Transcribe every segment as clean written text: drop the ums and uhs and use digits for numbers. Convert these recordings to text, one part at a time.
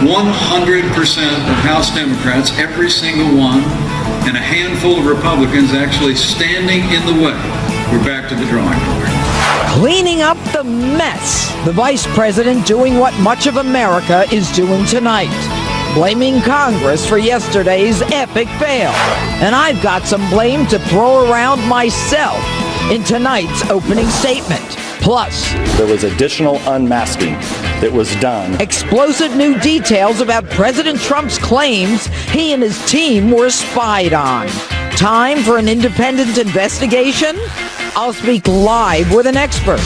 100% of House Democrats, every single one, and a handful of Republicans actually standing in the way. We're back to the drawing board. Cleaning up the mess. The vice president doing what much of America is doing tonight. Blaming Congress for yesterday's epic fail. And I've got some blame to throw around myself in tonight's opening statement. Plus, there was additional unmasking that was done. Explosive new details about President Trump's claims he and his team were spied on. Time for an independent investigation? I'll speak live with an expert.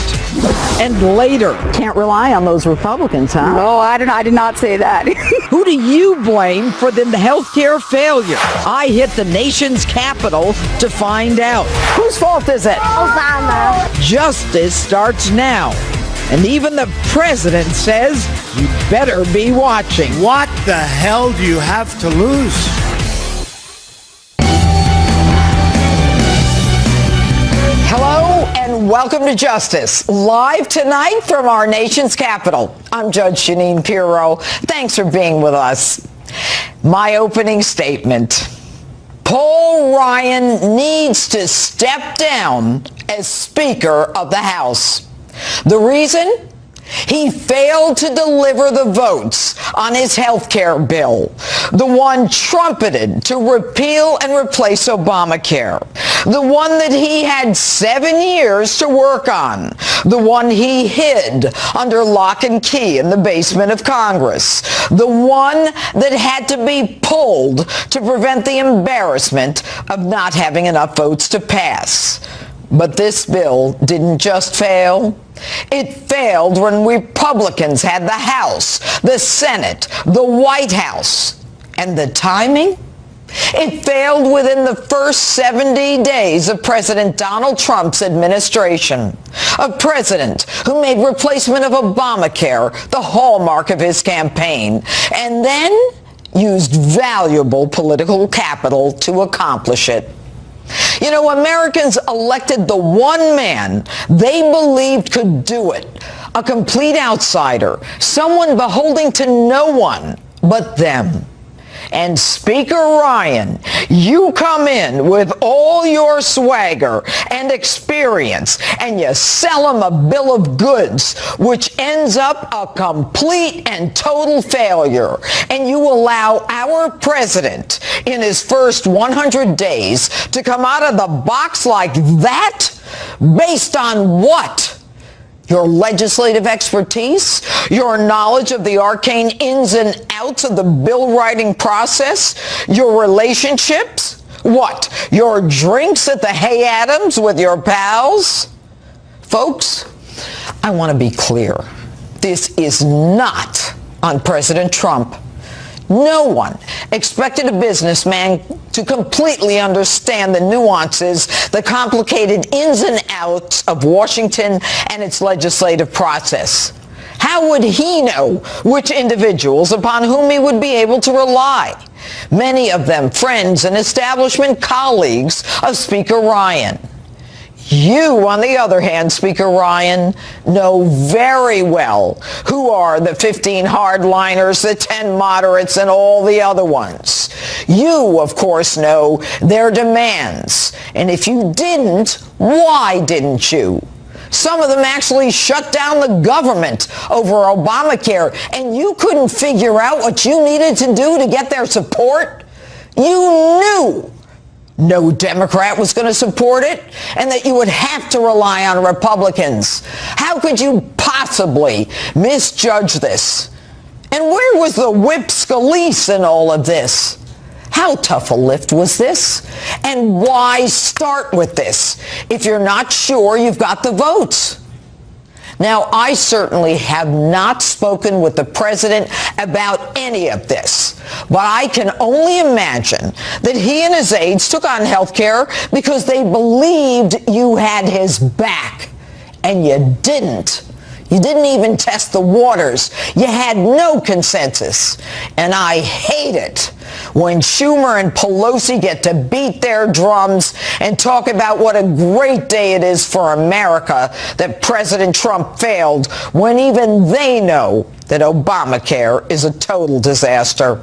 And later... Can't rely on those Republicans, huh? No, I did not say that. Who do you blame for the healthcare failure? I hit the nation's capital to find out. Whose fault is it? Obama. Justice starts now. And even the president says you better be watching. What the hell do you have to lose? Hello and welcome to Justice, live tonight from our nation's capital. I'm Judge Jeanine Pirro. Thanks for being with us. My opening statement. Paul Ryan needs to step down as Speaker of the House. The reason? He failed to deliver the votes on his health care bill, the one trumpeted to repeal and replace Obamacare, the one that he had 7 years to work on, the one he hid under lock and key in the basement of Congress, the one that had to be pulled to prevent the embarrassment of not having enough votes to pass. But this bill didn't just fail. It failed when Republicans had the House, the Senate, the White House. And the timing? It failed within the first 70 days of President Donald Trump's administration. A president who made replacement of Obamacare the hallmark of his campaign, and then used valuable political capital to accomplish it. You know, Americans elected the one man they believed could do it, a complete outsider, someone beholding to no one but them. And Speaker Ryan, you come in with all your swagger and experience, and you sell him a bill of goods, which ends up a complete and total failure. And you allow our president, in his first 100 days, to come out of the box like that? Based on what? Your legislative expertise, your knowledge of the arcane ins and outs of the bill writing process, your relationships, what, your drinks at the Hay Adams with your pals? Folks, I want to be clear. This is not on President Trump. No one expected a businessman to completely understand the nuances, the complicated ins and outs of Washington and its legislative process. How would he know which individuals upon whom he would be able to rely? Many of them friends and establishment colleagues of Speaker Ryan. You, on the other hand, Speaker Ryan, know very well who are the 15 hardliners, the 10 moderates, and all the other ones. You, of course, know their demands. And if you didn't, why didn't you? Some of them actually shut down the government over Obamacare, and you couldn't figure out what you needed to do to get their support? You knew no Democrat was going to support it, and that you would have to rely on Republicans. How could you possibly misjudge this? And where was the whip Scalise in all of this? How tough a lift was this? And why start with this if you're not sure you've got the votes? Now, I certainly have not spoken with the president about any of this, but I can only imagine that he and his aides took on health care because they believed you had his back, and you didn't. You didn't even test the waters. You had no consensus. And I hate it when Schumer and Pelosi get to beat their drums and talk about what a great day it is for America that President Trump failed, when even they know that Obamacare is a total disaster.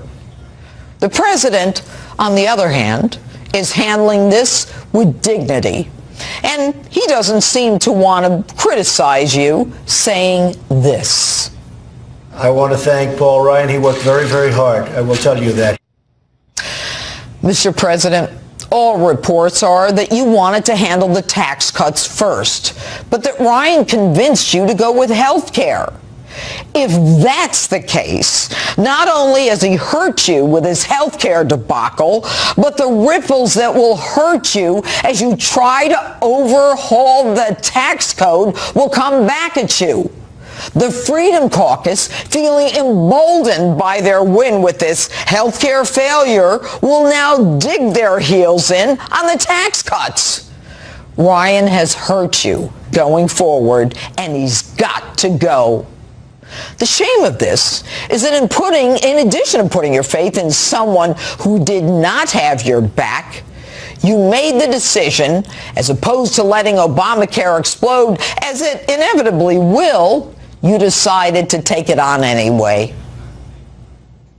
The president, on the other hand, is handling this with dignity. And he doesn't seem to want to criticize you, saying this. I want to thank Paul Ryan. He worked very, very hard. I will tell you that. Mr. President, all reports are that you wanted to handle the tax cuts first, but that Ryan convinced you to go with health care. If that's the case, not only has he hurt you with his health care debacle, but the ripples that will hurt you as you try to overhaul the tax code will come back at you. The Freedom Caucus, feeling emboldened by their win with this health care failure, will now dig their heels in on the tax cuts. Ryan has hurt you going forward, and he's got to go. The shame of this is that in addition to putting your faith in someone who did not have your back, you made the decision, as opposed to letting Obamacare explode, as it inevitably will, you decided to take it on anyway.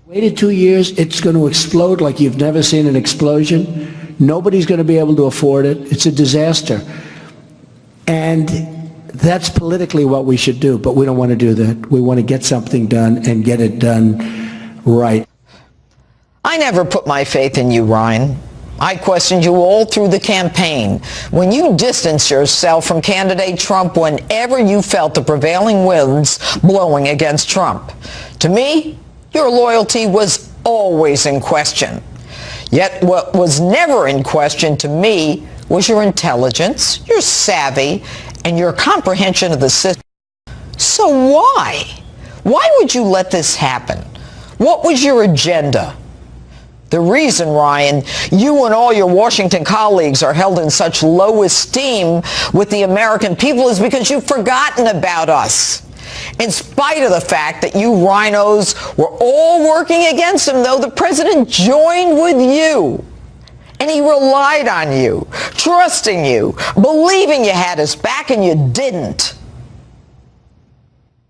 Waited 2 years, it's going to explode like you've never seen an explosion. Nobody's going to be able to afford it. It's a disaster. And that's politically what we should do, but we don't want to do that. We want to get something done and get it done right. I never put my faith in you, Ryan. I questioned you all through the campaign, when you distanced yourself from candidate Trump whenever you felt the prevailing winds blowing against Trump. To me, your loyalty was always in question. Yet what was never in question to me was your intelligence, your savvy, and your comprehension of the system. So why? Why would you let this happen? What was your agenda? The reason, Ryan, you and all your Washington colleagues are held in such low esteem with the American people is because you've forgotten about us. In spite of the fact that you rhinos were all working against him, though, the president joined with you. And he relied on you, trusting you, believing you had his back, and you didn't.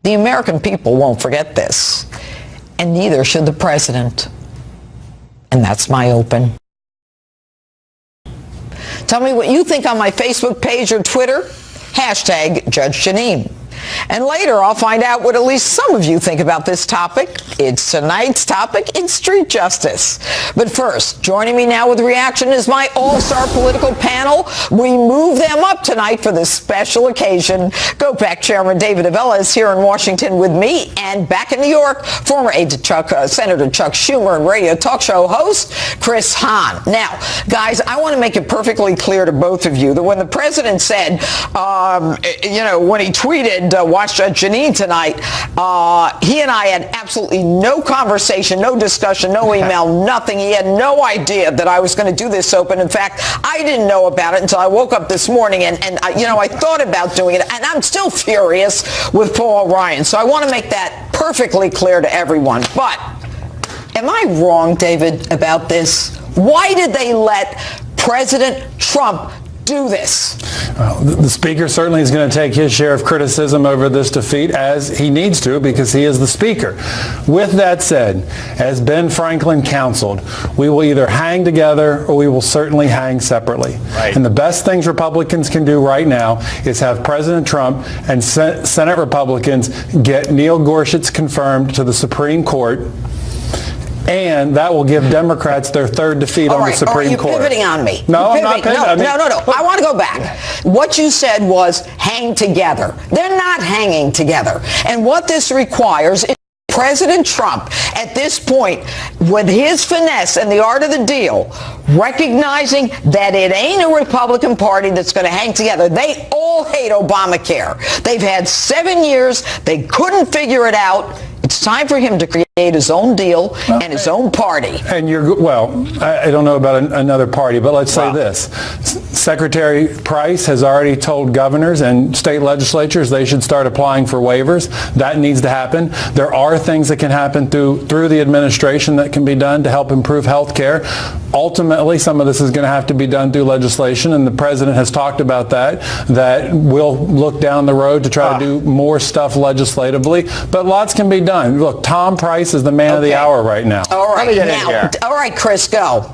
The American people won't forget this, and neither should the president. And that's my open. Tell me what you think on my Facebook page or Twitter, hashtag Judge Jeanine. And later I'll find out what at least some of you think about this topic. It's tonight's topic in Street Justice. But first, joining me now with reaction is my all-star political panel. We move them up tonight for this special occasion. GOPAC Chairman David Avella is here in Washington with me, and back in New York, former aide to Senator Chuck Schumer and radio talk show host Chris Hahn. Now, guys, I want to make it perfectly clear to both of you that when the president said, when he tweeted, watch Judge Jeanine tonight, he and I had absolutely no conversation, no discussion, no email, nothing. He had no idea that I was going to do this open. In fact, I didn't know about it until I woke up this morning, and I thought about doing it, and I'm still furious with Paul Ryan. So I want to make that perfectly clear to everyone. But am I wrong, David, about this? Why did they let President Trump do this? The Speaker certainly is going to take his share of criticism over this defeat, as he needs to, because he is the Speaker. With that said, as Ben Franklin counseled, we will either hang together or we will certainly hang separately. Right. And the best things Republicans can do right now is have President Trump and Senate Republicans get Neil Gorsuch confirmed to the Supreme Court, and that will give Democrats their third defeat on the Supreme Court. You're pivoting on me. No, I'm not pivoting. No. I want to go back. What you said was hang together. They're not hanging together. And what this requires is President Trump, at this point, with his finesse and the art of the deal, recognizing that it ain't a Republican Party that's going to hang together. They all hate Obamacare. They've had 7 years. They couldn't figure it out. It's time for him to create create his own deal and his own party. And I don't know about another party, but let's say this. Secretary Price has already told governors and state legislatures they should start applying for waivers. That needs to happen. There are things that can happen through the administration that can be done to help improve health care. Ultimately, some of this is going to have to be done through legislation, and the president has talked about that we'll look down the road to try to do more stuff legislatively. But lots can be done. Look, Tom Price is the man of the hour right now. All right, Let me get in here. all right, Chris, go.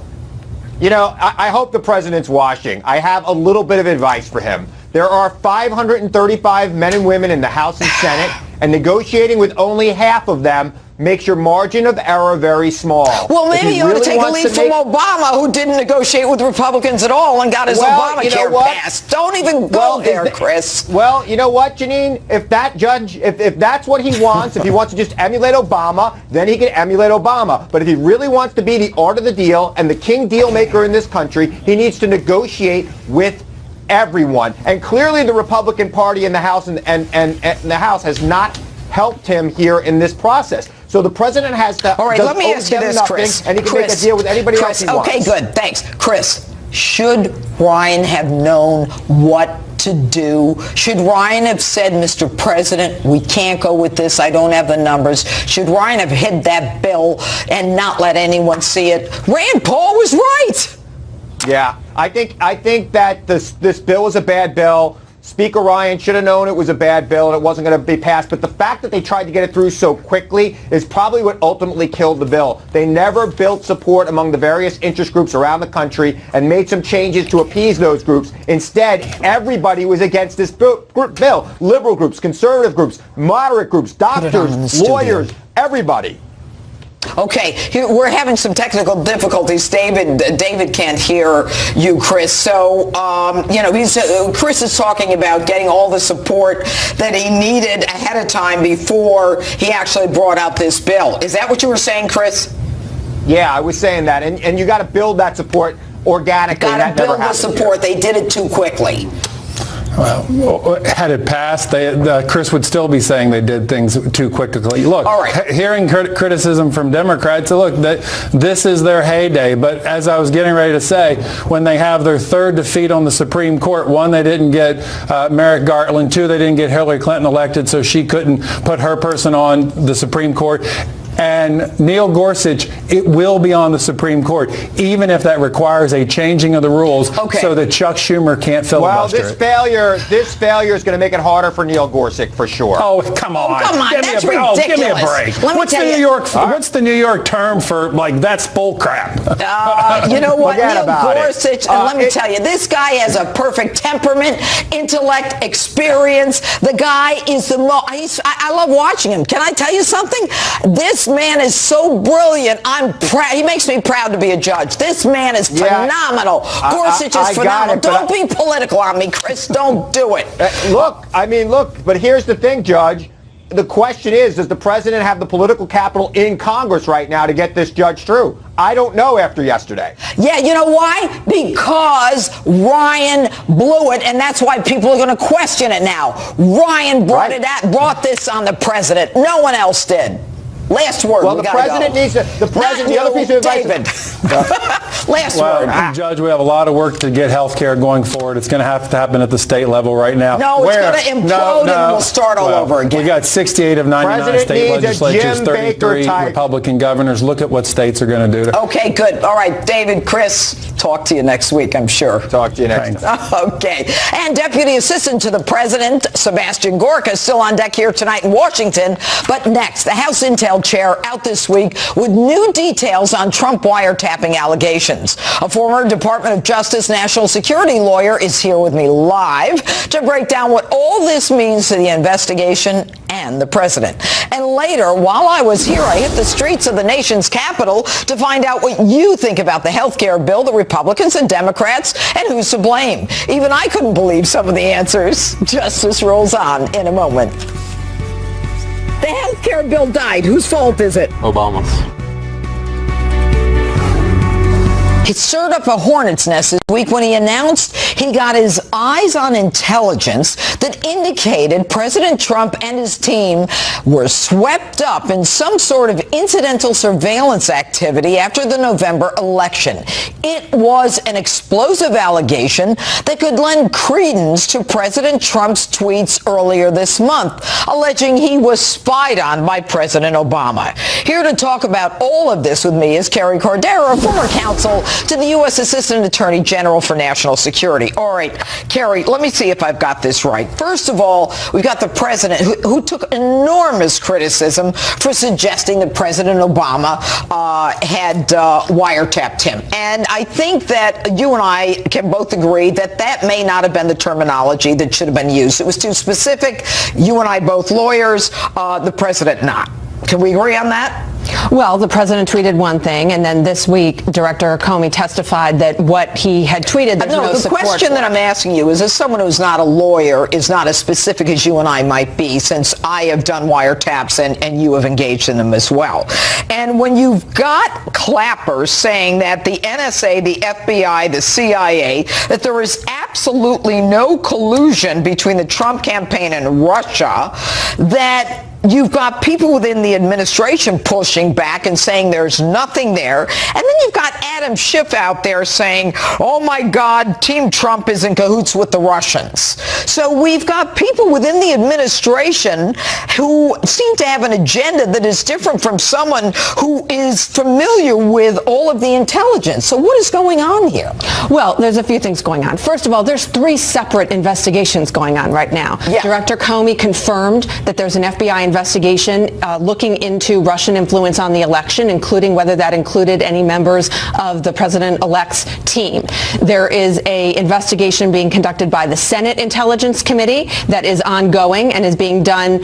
You know, I hope the president's watching. I have a little bit of advice for him. There are 535 men and women in the House and Senate, and negotiating with only half of them makes your margin of error very small. Well, maybe you ought to take a lead from Obama, who didn't negotiate with Republicans at all and got his Obamacare passed. Don't even go there, Chris. Well, you know what, Jeanine? If that's what he wants, if he wants to just emulate Obama, then he can emulate Obama. But if he really wants to be the art of the deal and the king deal maker in this country, he needs to negotiate with everyone. And clearly the Republican Party in the House and the House has not helped him here in this process. So the president has to. All right, let me ask you this, Chris. And he can make a deal with anybody else he wants. Okay, good. Thanks. Chris, should Ryan have known what to do? Should Ryan have said, Mr. President, we can't go with this. I don't have the numbers. Should Ryan have hid that bill and not let anyone see it? Rand Paul was right. Yeah, I think that this bill is a bad bill. Speaker Ryan should have known it was a bad bill and it wasn't going to be passed. But the fact that they tried to get it through so quickly is probably what ultimately killed the bill. They never built support among the various interest groups around the country and made some changes to appease those groups. Instead, everybody was against this bill. Liberal groups, conservative groups, moderate groups, doctors, lawyers, everybody. Okay, we're having some technical difficulties. David can't hear you, Chris. So, Chris is talking about getting all the support that he needed ahead of time before he actually brought out this bill. Is that what you were saying, Chris? Yeah, I was saying that. And you got to build that support organically. Got to build the support. They did it too quickly. Well, had it passed, Chris would still be saying they did things too quickly. Look, all right. Hearing criticism from Democrats, look, this is their heyday. But as I was getting ready to say, when they have their third defeat on the Supreme Court, one, they didn't get Merrick Garland. Two, they didn't get Hillary Clinton elected, so she couldn't put her person on the Supreme Court. And Neil Gorsuch, it will be on the Supreme Court, even if that requires a changing of the rules so that Chuck Schumer can't filibuster. Well, this failure is going to make it harder for Neil Gorsuch for sure. Oh, come on. That's ridiculous. Give me a break. What's the New York term for, that's bull crap? You know what? Neil Gorsuch, and let me tell you, this guy has a perfect temperament, intellect, experience. The guy is the most, I love watching him. Can I tell you something? This man is so brilliant. He makes me proud to be a judge. This man is phenomenal. Gorsuch is phenomenal. Don't be political on me, Chris. Don't do it. But here's the thing, Judge. The question is, does the president have the political capital in Congress right now to get this judge through? I don't know after yesterday. Yeah, you know why? Because Ryan blew it, and that's why people are going to question it now. Ryan brought this on the president. No one else did. Last word. Well, the president needs to. The other piece of advice. Last word. Judge, we have a lot of work to get health care going forward. It's going to have to happen at the state level right now. No, it's going to implode and we'll start all over again. We got 68 of 99 state legislatures, 33 Republican governors. Look at what states are going to do. Okay, good. All right, David, Chris, talk to you next week, I'm sure. Talk to you next time. Okay. And Deputy Assistant to the President, Sebastian Gorka, is still on deck here tonight in Washington. But next, the House Intel chair out this week with new details on Trump wiretapping allegations. A former Department of Justice national security lawyer is here with me live to break down what all this means to the investigation and the president. And later, while I was here, I hit the streets of the nation's capital to find out what you think about the health care bill, the Republicans and Democrats, and who's to blame. Even I couldn't believe some of the answers. Justice rolls on in a moment. The health care bill died. Whose fault is it? Obama's. He stirred up a hornet's nest this week when he announced he got his eyes on intelligence that indicated President Trump and his team were swept up in some sort of incidental surveillance activity after the November election. It was an explosive allegation that could lend credence to President Trump's tweets earlier this month, alleging he was spied on by President Obama. Here to talk about all of this with me is Carrie Cordero, former counsel to the U.S. Assistant Attorney General for National Security. All right, Carrie, let me see if I've got this right. First of all, we've got the president who took enormous criticism for suggesting that President Obama had wiretapped him. And I think that you and I can both agree that that may not have been the terminology that should have been used. It was too specific. You and I both lawyers, the president not. Can we agree on that? Well, the president tweeted one thing, and then this week, Director Comey testified that what he had tweeted, there's no the support question for. that I'm asking you is, as someone who's not a lawyer, is not as specific as you and I might be, since I have done wiretaps and you have engaged in them as well. And when you've got clappers saying that the NSA, the FBI, the CIA, that there is absolutely no collusion between the Trump campaign and Russia, that you've got people within the administration pushing back and saying there's nothing there. And then you've got Adam Schiff out there saying, oh my God, Team Trump is in cahoots with the Russians. So we've got people within the administration who seem to have an agenda that is different from someone who is familiar with all of the intelligence. So what is going on here? Well, there's a few things going on. First of all, there's 3 separate investigations going on right now. Yeah. Director Comey confirmed that there's an FBI investigation looking into Russian influence on the election, including whether that included any members of the president-elect's team. There is an investigation being conducted by the Senate Intelligence Committee that is ongoing and is being done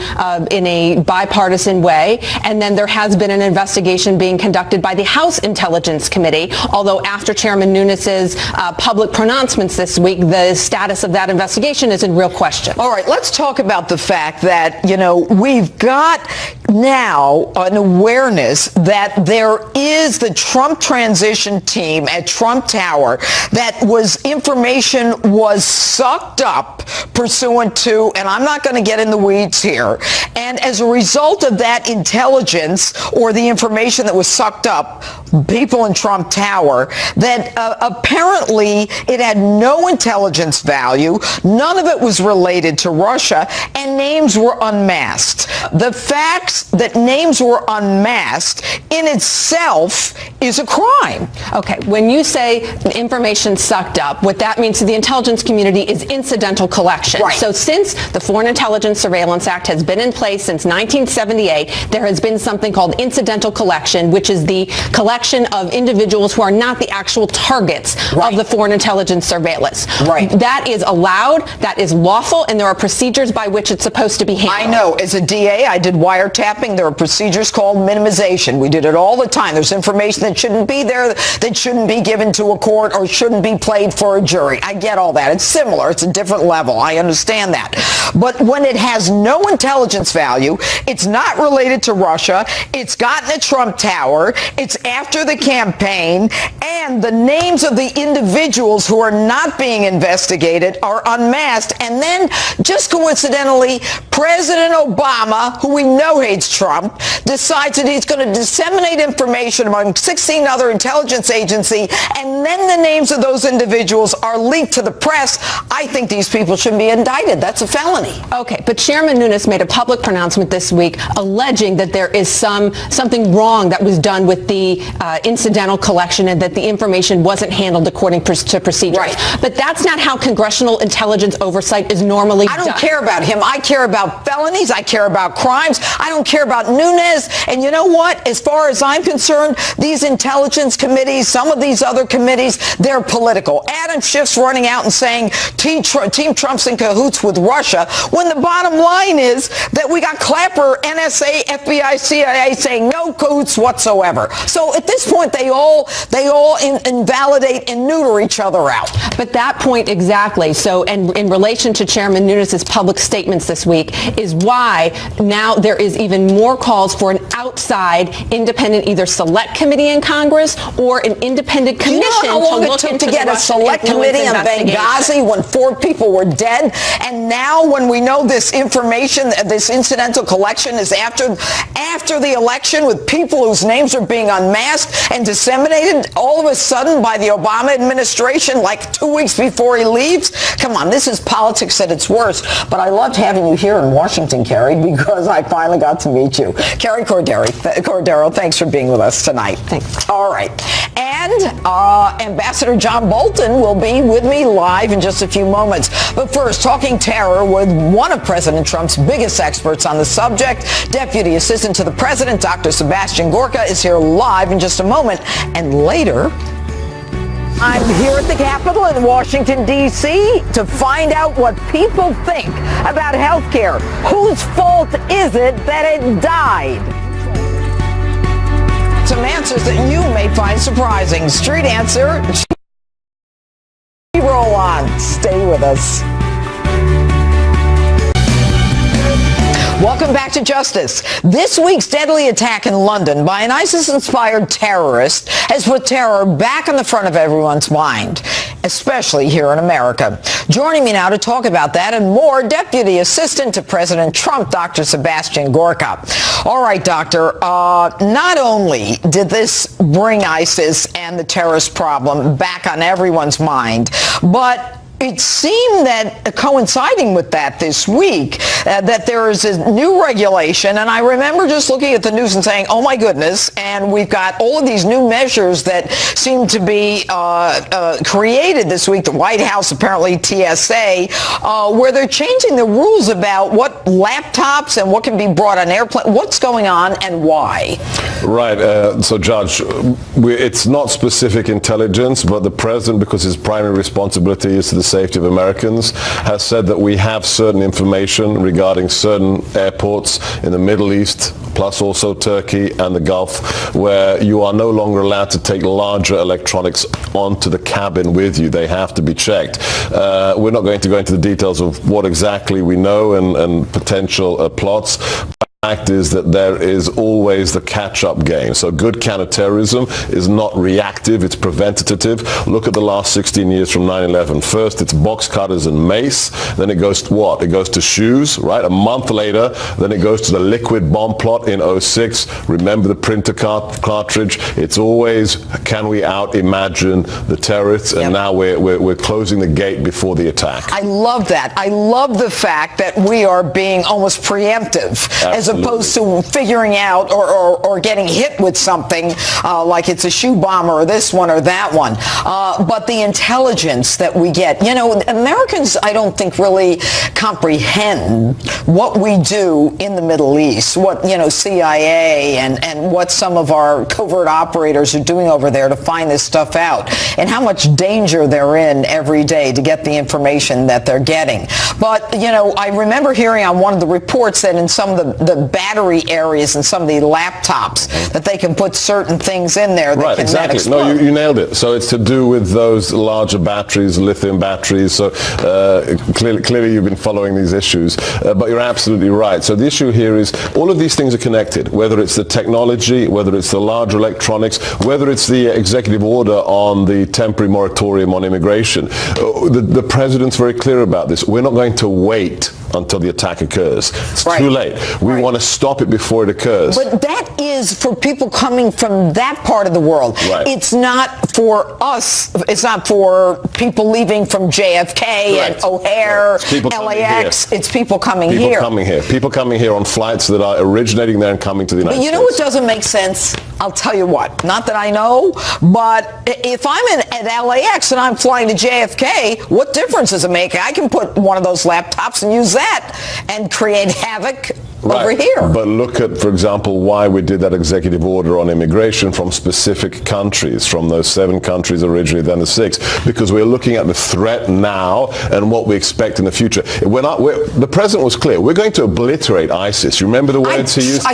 in a bipartisan way. And then there has been an investigation being conducted by the House Intelligence Committee, although after Chairman Nunes's public pronouncements this week, the status of that investigation is in real question. All right, let's talk about the fact that, we've got now an awareness that there is the Trump transition team at Trump Tower that information was sucked up pursuant to, and I'm not going to get in the weeds here, and as a result of that intelligence or the information that was sucked up, people in Trump Tower, that apparently it had no intelligence value, none of it was related to Russia, and names were unmasked. The fact that names were unmasked in itself is a crime. Okay, when you say information sucked up, what that means to the intelligence community is incidental collection. Right. So since the Foreign Intelligence Surveillance Act has been in place since 1978, there has been something called incidental collection, which is the collection of individuals who are not the actual targets of the foreign intelligence surveillance. Right. That is allowed, that is lawful, and there are procedures by which it's supposed to be handled. I know. As a DA, I did wiretapping. There are procedures called minimization. We did it all the time. There's information that shouldn't be there, that shouldn't be given to a court or shouldn't be played for a jury. I get all that. It's similar. It's a different level. I understand that. But when it has no intelligence value, it's not related to Russia, it's gotten at Trump Tower, it's after the campaign, and the names of the individuals who are not being investigated are unmasked, and then just coincidentally, President Obama, who we know hates Trump, decides that he's going to disseminate information among 16 other intelligence agencies, and then the names of those individuals are leaked to the press. I think these people should be indicted. That's a felony. Okay, but Chairman Nunes made a public pronouncement this week alleging that there is something wrong that was done with the incidental collection and that the information wasn't handled according to procedures. Right. But that's not how congressional intelligence oversight is normally done. I don't care about him. I care about felonies. I care about crimes. I don't care about Nunes. And you know what? As far as I'm concerned, these intelligence committees, some of these other committees, they're political. Adam Schiff's running out and saying Team Trump's in cahoots with Russia, when the bottom line is that we got Clapper, NSA, FBI, CIA saying no cahoots whatsoever. So at this point, they all invalidate and neuter each other out. But that point exactly. So, and in relation to Chairman Nunes' public statements this week, is why now there is even been more calls for an outside independent either select committee in Congress or an independent commission You know how long to it look took into to the get a Russian select influence committee on investigation. Benghazi when 4 people were dead? And now when we know this information, this incidental collection is after the election with people whose names are being unmasked and disseminated all of a sudden by the Obama administration like 2 weeks before he leaves? Come on, this is politics at its worst. But I loved having you here in Washington, Carrie, because I finally got to meet you. Carrie Cordero, thanks for being with us tonight. Thanks. All right. And Ambassador John Bolton will be with me live in just a few moments. But first, talking terror with one of President Trump's biggest experts on the subject, Deputy Assistant to the President, Dr. Sebastian Gorka, is here live in just a moment. And later, I'm here at the Capitol in Washington, D.C. to find out what people think about health care. Whose fault is it that it died? Some answers that you may find surprising. Street Answer. Roll on. Stay with us. Welcome back to Justice. This week's deadly attack in London by an ISIS-inspired terrorist has put terror back on the front of everyone's mind, especially here in America. Joining me now to talk about that and more, Deputy Assistant to President Trump, Dr. Sebastian Gorka. All right, Doctor, not only did this bring ISIS and the terrorist problem back on everyone's mind, but it seemed that coinciding with that this week, that there is a new regulation, and I remember just looking at the news and saying, oh my goodness, and we've got all of these new measures that seem to be created this week, the White House, apparently TSA, where they're changing the rules about what laptops and what can be brought on airplanes. What's going on and why? Right. So, Judge, it's not specific intelligence, but the president, because his primary responsibility is to the safety of Americans, has said that we have certain information regarding certain airports in the Middle East, plus also Turkey and the Gulf, where you are no longer allowed to take larger electronics onto the cabin with you. They have to be checked. We're not going to go into the details of what exactly we know and potential plots. The fact is that there is always the catch-up game. So good counterterrorism is not reactive, it's preventative. Look at the last 16 years from 9/11. First it's box cutters and mace, then it goes to what? It goes to shoes, right? A month later, then it goes to the liquid bomb plot in 06. Remember the printer cartridge? It's always, can we out-imagine the terrorists? And now we're closing the gate before the attack. I love that. I love the fact that we are being almost preemptive. As opposed to figuring out or getting hit with something like it's a shoe bomb or this one or that one. But the intelligence that we get, Americans, I don't think really comprehend what we do in the Middle East, what, CIA and what some of our covert operators are doing over there to find this stuff out and how much danger they're in every day to get the information that they're getting. But, I remember hearing on one of the reports that in some of the battery areas and some of the laptops that they can put certain things in there that can exactly. explode. No, you nailed it. So it's to do with those larger batteries, lithium batteries. So clearly you've been following these issues, but you're absolutely right. So the issue here is all of these things are connected, whether it's the technology, whether it's the larger electronics, whether it's the executive order on the temporary moratorium on immigration. The president's very clear about this. We're not going to wait until the attack occurs. It's too late. We want to stop it before it occurs. But that is for people coming from that part of the world. Right. It's not for us. It's not for people leaving from JFK and O'Hare, LAX. It's people coming here. People coming here on flights that are originating there and coming to the United States. But you know what doesn't make sense? I'll tell you what. Not that I know, but if I'm at LAX and I'm flying to JFK, what difference does it make? I can put one of those laptops and use that and create havoc over here. But look at, for example, why we did that executive order on immigration from specific countries, from those 7 countries originally, then the 6, because we're looking at the threat now and what we expect in the future. The president was clear. We're going to obliterate ISIS. You remember the words he used?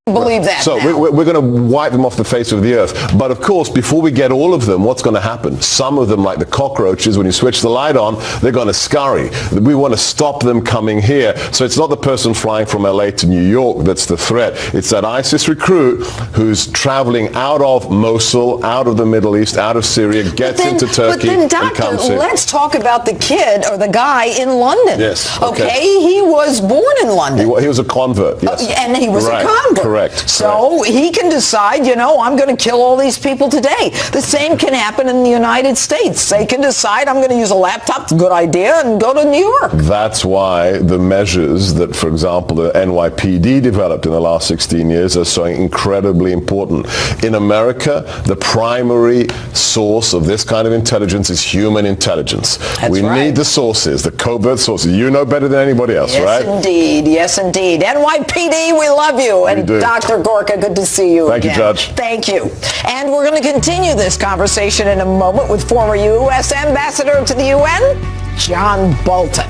Believe that. So we're going to wipe them off the face of the earth. But of course, before we get all of them, what's going to happen? Some of them, like the cockroaches, when you switch the light on, they're going to scurry. We want to stop them coming here. So it's not the person flying from LA to New York that's the threat. It's that ISIS recruit who's traveling out of Mosul, out of the Middle East, out of Syria, gets into Turkey, but then, Doctor, and comes here. let's talk about the kid or the guy in London. Yes. Okay. He was born in London. He was a convert, yes. And he was a convert. Correct. So he can decide, I'm going to kill all these people today. The same can happen in the United States. They can decide, I'm going to use a laptop, it's a good idea, and go to New York. That's why the measures that, for example, the NYPD developed in the last 16 years are so incredibly important. In America, the primary source of this kind of intelligence is human intelligence. We need the sources, the covert sources. You know better than anybody else, right? Yes, indeed. Yes, indeed. NYPD, we love you. And Dr. Gorka, good to see you again. Thank you, Judge. Thank you. And we're going to continue this conversation in a moment with former U.S. Ambassador to the UN, John Bolton.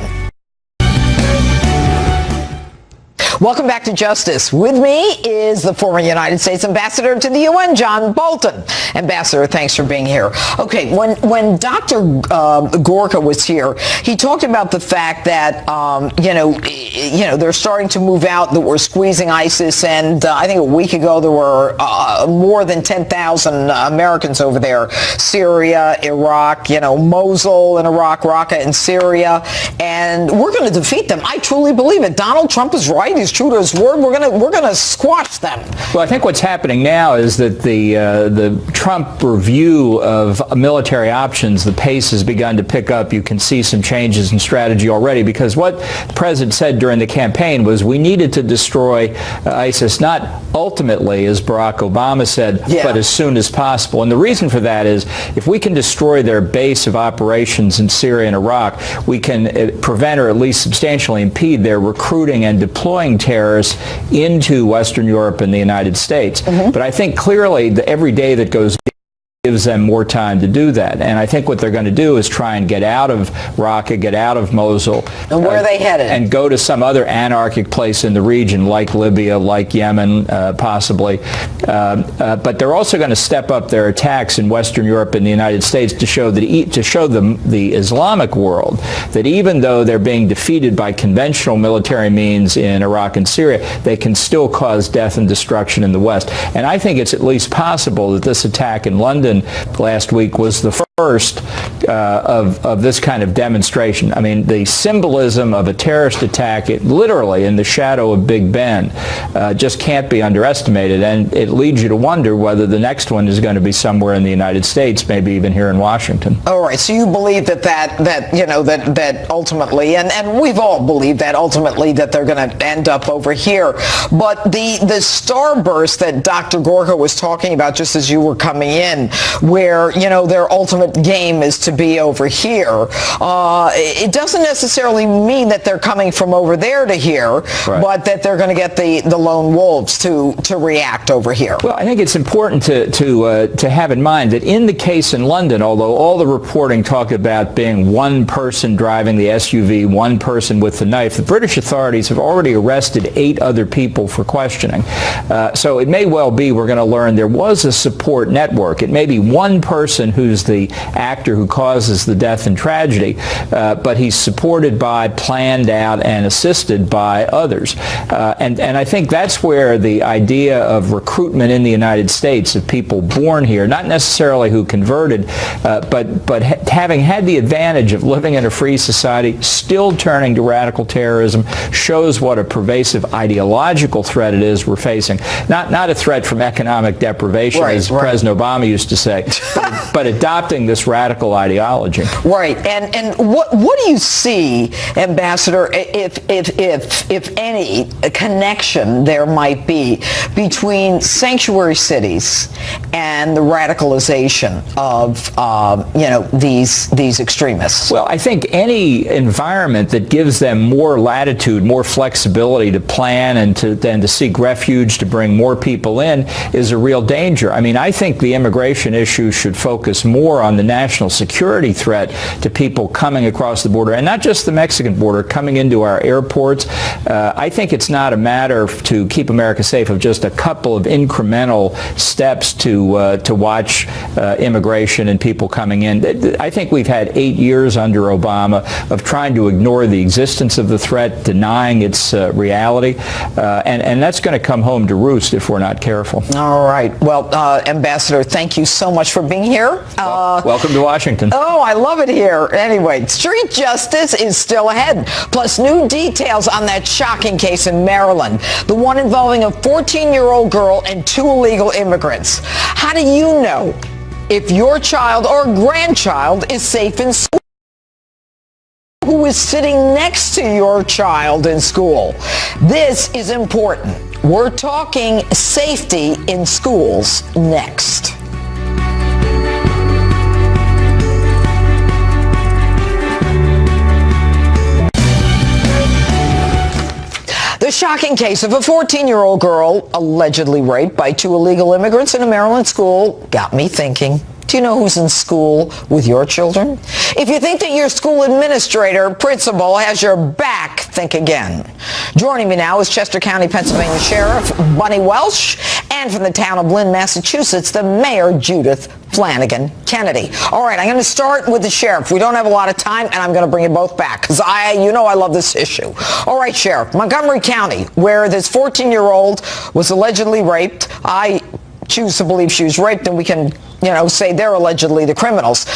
Welcome back to Justice. With me is the former United States Ambassador to the UN, John Bolton. Ambassador, thanks for being here. Okay, when Dr. Gorka was here, he talked about the fact that, they're starting to move out, that we're squeezing ISIS, and I think a week ago there were more than 10,000 Americans over there. Syria, Iraq, Mosul in Iraq, Raqqa in Syria, and we're going to defeat them. I truly believe it. Donald Trump is right. He's true to his word. We're gonna squash them. Well, I think what's happening now is that the Trump review of military options, the pace has begun to pick up. You can see some changes in strategy already, because what the president said during the campaign was we needed to destroy ISIS, not ultimately, as Barack Obama said, but as soon as possible. And the reason for that is if we can destroy their base of operations in Syria and Iraq, we can prevent or at least substantially impede their recruiting and deploying terrorists into Western Europe and the United States. But I think clearly every day that goes gives them more time to do that. And I think what they're going to do is try and get out of Raqqa, get out of Mosul. And where are they headed? And go to some other anarchic place in the region, like Libya, like Yemen, possibly. But they're also going to step up their attacks in Western Europe and the United States to show the Islamic world that even though they're being defeated by conventional military means in Iraq and Syria, they can still cause death and destruction in the West. And I think it's at least possible that this attack in London last week was the first of this kind of demonstration. I mean, the symbolism of a terrorist attack, literally in the shadow of Big Ben, just can't be underestimated, and it leads you to wonder whether the next one is going to be somewhere in the United States, maybe even here in Washington. All right, so you believe that ultimately, and we've all believed that ultimately that they're going to end up over here, but the starburst that Dr. Gorka was talking about just as you were coming in, where their ultimate game is to be over here. It doesn't necessarily mean that they're coming from over there to here, but that they're going to get the lone wolves to react over here. Well, I think it's important to have in mind that in the case in London, although all the reporting talked about being one person driving the SUV, one person with the knife, the British authorities have already arrested 8 other people for questioning. So it may well be we're going to learn there was a support network. It may be one person who's the actor who causes the death and tragedy, but he's supported by, planned out, and assisted by others. And I think that's where the idea of recruitment in the United States of people born here, not necessarily who converted, but having had the advantage of living in a free society, still turning to radical terrorism, shows what a pervasive ideological threat it is we're facing. Not a threat from economic deprivation, as President Obama used to say, but adopting this radical ideology. Right, and what do you see, Ambassador, if any connection there might be between sanctuary cities and the radicalization of these extremists? Well, I think any environment that gives them more latitude, more flexibility to plan and to seek refuge, to bring more people in, is a real danger. I mean, I think the immigration issue should focus more on the national security security threat to people coming across the border, and not just the Mexican border, coming into our airports. I think it's not a matter to keep America safe of just a couple of incremental steps to watch immigration and people coming in. I think we've had 8 years under Obama of trying to ignore the existence of the threat, denying its reality, and that's going to come home to roost if we're not careful. All right. Well, Ambassador, thank you so much for being here. Welcome to Washington. Oh, I love it here. Anyway, street justice is still ahead. Plus, new details on that shocking case in Maryland, the one involving a 14-year-old girl and 2 illegal immigrants. How do you know if your child or grandchild is safe in school? Who is sitting next to your child in school? This is important. We're talking safety in schools next. The shocking case of a 14-year-old girl allegedly raped by 2 illegal immigrants in a Maryland school got me thinking. Do you know who's in school with your children? If you think that your school administrator, principal, has your back, think again. Joining me now is Chester County, Pennsylvania Sheriff Bunny Welsh, and from the town of Lynn, Massachusetts, the Mayor Judith Flanagan Kennedy. All right, I'm going to start with the sheriff. We don't have a lot of time, and I'm going to bring you both back because I love this issue. All right, Sheriff, Montgomery County, where this 14-year-old was allegedly raped. I choose to believe she was raped, and we can, say they're allegedly the criminals.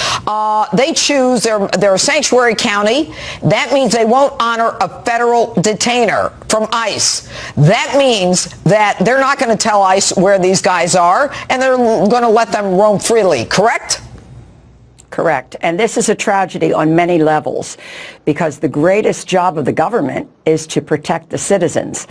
They choose, they're a sanctuary county. That means they won't honor a federal detainer from ICE. That means that they're not going to tell ICE where these guys are, and they're going to let them roam freely, correct? Correct. And this is a tragedy on many levels because the greatest job of the government is to protect the citizens.